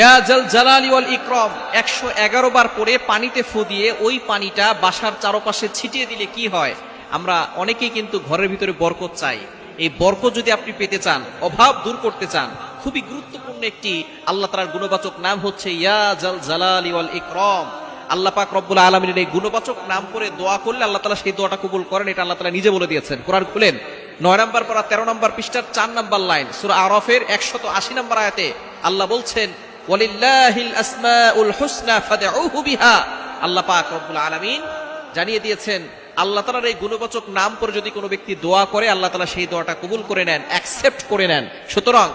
ইয়া জাল জালালি ওয়াল ইকরাম 111 বার পরে পানিতে ফু দিয়ে ওই পানিটা বাসার চারপাশে ছিটিয়ে দিলে কি হয়? আমরা অনেকেই কিন্তু ঘরের ভিতরে বরকত চাই। এই বরকত যদি আপনি পেতে চান, অভাব দূর করতে চান, খুবই গুরুত্বপূর্ণ একটি আল্লাহ তাআলার গুণবাচক নাম হচ্ছে ইয়া জাল জালালি ওয়াল ইকরাম। আল্লাহ পাক রব্বুল আলামিনের এই গুণবাচক নাম করে দোয়া করলে আল্লাহ তাআলা সেই দোয়াটা কবুল করেন। এটা আল্লাহ তাআলা নিজে বলে দিয়েছেন। কোরআন খুলেন 9 নম্বর পারা 13 নম্বর পৃষ্ঠার 4 নম্বর লাইন, সূরা আরাফের 180 নম্বর আয়াতে আল্লাহ বলছেন ওয়ালিল্লাহিল আসমাউল হুসনা ফাদউহু বিহা। আল্লাহ পাক রব্বুল আলামিন জানিয়ে দিয়েছেন আল্লাহ তাআলার এই গুণবাচক নাম করে যদি কোনো ব্যক্তি দোয়া করে আল্লাহ তাআলা সেই দোয়াটা কবুল করে নেন, অ্যাকসেপ্ট করে নেন। সুতরাং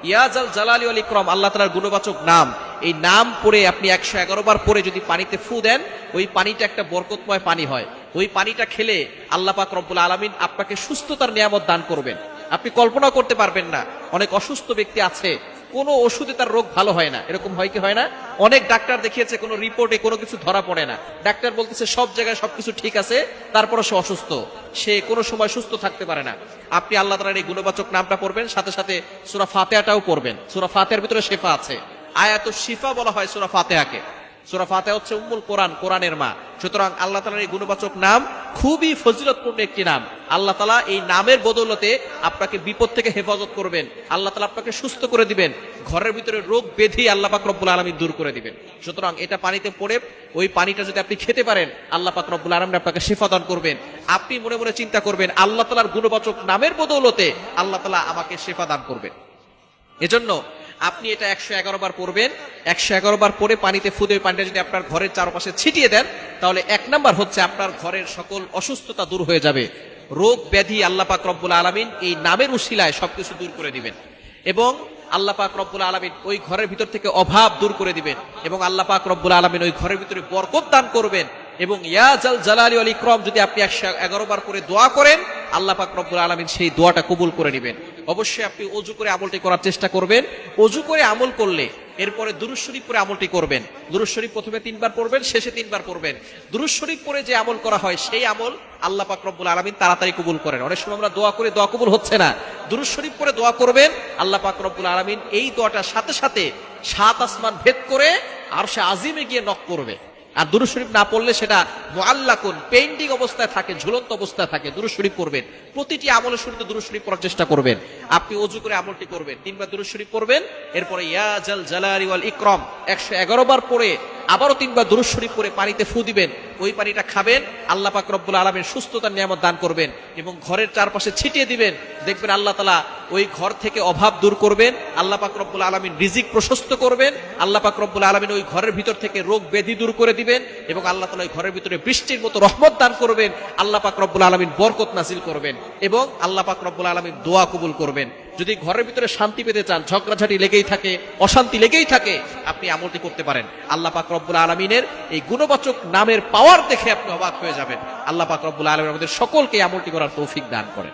ইয়া জাল জালালি ওয়াল ইকরাম আল্লাহ তাআলার গুণবাচক নাম, এই নাম পড়ে আপনি 111 বার পরে যদি পানিতে ফু দেন, ওই পানিটা একটা বরকতময় পানি হয়। ওই পানিটা খেলে আল্লাহ পাক রব্বুল আলামিন আপনাকে সুস্থতার নিয়ামত দান করবেন। আপনি কল্পনা করতে পারবেন না, অনেক অসুস্থ ব্যক্তি আছে, কোনো ওষুধে তার রোগ ভালো হয় না। এরকম হয় কি হয় না? অনেক ডাক্তার দেখিয়েছে, কোনো রিপোর্টে কোনো কিছু ধরা পড়ে না। ডাক্তার বলতেছে সব জায়গায় সবকিছু ঠিক আছে, তারপরে সে অসুস্থ, সে কোনো সময় সুস্থ থাকতে পারে না। আপনি আল্লাহ তাআলার এই গুণবাচক নামটা পড়বেন, সাথে সাথে সূরা ফাতিহাটাও পড়বেন। সূরা ফাতিহার ভিতরে শিফা আছে, আয়াতুশ শিফা বলা হয় সূরা ফাতিহাকে। সূরা ফাতিহা হচ্ছে উম্মুল কোরআন, কোরআনের মা। সুতরাং আল্লাহ তাআলার এই গুণবাচক নাম খুবই ফজিলতপূর্ণ একটি নাম। আল্লাহ তাআলা এই নামের বদৌলতে আপনাকে বিপদ থেকে হেফাজত করবেন, আল্লাহ তাআলা আপনাকে সুস্থ করে দিবেন, ঘরের ভিতরে রোগ ব্যাধি আল্লাহ পাক রব্বুল আলামিন দূর করে দিবেন। সুতরাং এটা পানিতে পড়ে ওই পানিটা যদি আপনি খেতে পারেন, আল্লাহ পাক রব্বুল আলামিন আপনাকে শিফা দান করবেন। আপনি মনে মনে চিন্তা করবেন আল্লাহ তাআলার গুণবাচক নামের বদৌলতে আল্লাহ তাআলা আমাকে শিফা দান করবেন। এজন্য আপনি এটা 111 বার পড়বেন। 111 বার পরে পানিতে ফু দিয়ে পানিটা যদি আপনার ঘরের চারপাশে ছিটিয়ে দেন, তাহলে 1 নাম্বার হচ্ছে আপনার ঘরের সকল অসুস্থতা দূর হয়ে যাবে। রোগ ব্যাধি আল্লাহ পাক রব্বুল আলামিন এই নামের উসিলায় সবকিছু দূর করে দিবেন, এবং আল্লাহ পাক রব্বুল আলামিন ওই ঘরের ভিতর থেকে অভাব দূর করে দিবেন, এবং আল্লাহ পাক রব্বুল আলামিন ওই ঘরের ভিতরে বরকত দান করবেন। এবং ইয়া জাল জালালি ওয়াল ইকরাম যদি আপনি 111 বার করে দোয়া করেন, আল্লাহ পাক রব্বুল আলামিন সেই দোয়াটা কবুল করে নেবেন। অবশ্যই আপনি ওযু করে আমলটি করার চেষ্টা করবেন। ওযু করে আমল করলে এরপরে দুরূদ শরীফ পড়ে আমলটি করবেন। দুরূদ শরীফ প্রথমে 3 বার পড়বেন, শেষে 3 বার পড়বেন। দুরূদ শরীফ পড়ে যে আমল করা হয় সেই আমল আল্লাহ পাক রব্বুল আলামিন তাড়াতাড়ি কবুল করেন। অনেক সময় আমরা দোয়া করে দোয়া কবুল হচ্ছে না, দুরূদ শরীফ পড়ে দোয়া করবেন, আল্লাহ পাক রব্বুল আলামিন এই দোয়াটার সাথে সাথে 7 আসমান ভেদ করে আরশে আজিমে গিয়ে নক করবে। আর দুরূদ শরীফ না পড়লে সেটা মুআল্লাকুন, পেন্ডিং অবস্থায় থাকে, ঝুলন্ত অবস্থায় থাকে। দুরূদ শরীফ পড়বেন, প্রতিটি আমলের শুরুতে দুরূদ শরীফ পড়ার চেষ্টা করবেন। আপনি ওযু করে আমলটি করবেন, 3 বার দুরূদ শরীফ পড়বেন, এরপরে ইয়া জাল জালালি ওয়াল ইকরাম 111 বার পড়ে আবারও 3 বার দুরূদ শরীফ পড়ে পানিতে ফু দিবেন। ওই পানিটা খাবেন, আল্লাহ পাক রব্বুল আলামিন সুস্থতার নিয়ামত দান করবেন, এবং ঘরের চারপাশে ছিটিয়ে দিবেন। দেখবেন আল্লাহ তাআলা ওই ঘর থেকে অভাব দূর করবেন, আল্লাহ পাক রব্বুল আলামিন রিজিক প্রশস্ত করবেন, আল্লাহ পাক রব্বুল আলামিন ওই ঘরের ভিতর থেকে রোগ ব্যাধি দূর করে দিবেন, এবং আল্লাহ তাআলা ওই ঘরের ভিতরে বৃষ্টির মতো রহমত দান করবেন, আল্লাহ পাক রব্বুল আলামিন বরকত নাযিল করবেন, এবং আল্লাহ পাক রব্বুল আলামিন দোয়া কবুল করবেন। যদি ঘরের ভিতরে শান্তি পেতে চান, ঝগড়াঝাটি লেগেই থাকে, অশান্তি লেগেই থাকে, আপনি আমলটি করতে পারেন। আল্লাহ পাক রব্বুল আলামিনের এই গুণবাচক নামের পাওয়ার দেখে আপনি অবাক হয়ে যাবেন। আল্লাহ পাক রব্বুল আলামিন আমাদের সকলকে আমলটি করার তৌফিক দান করেন।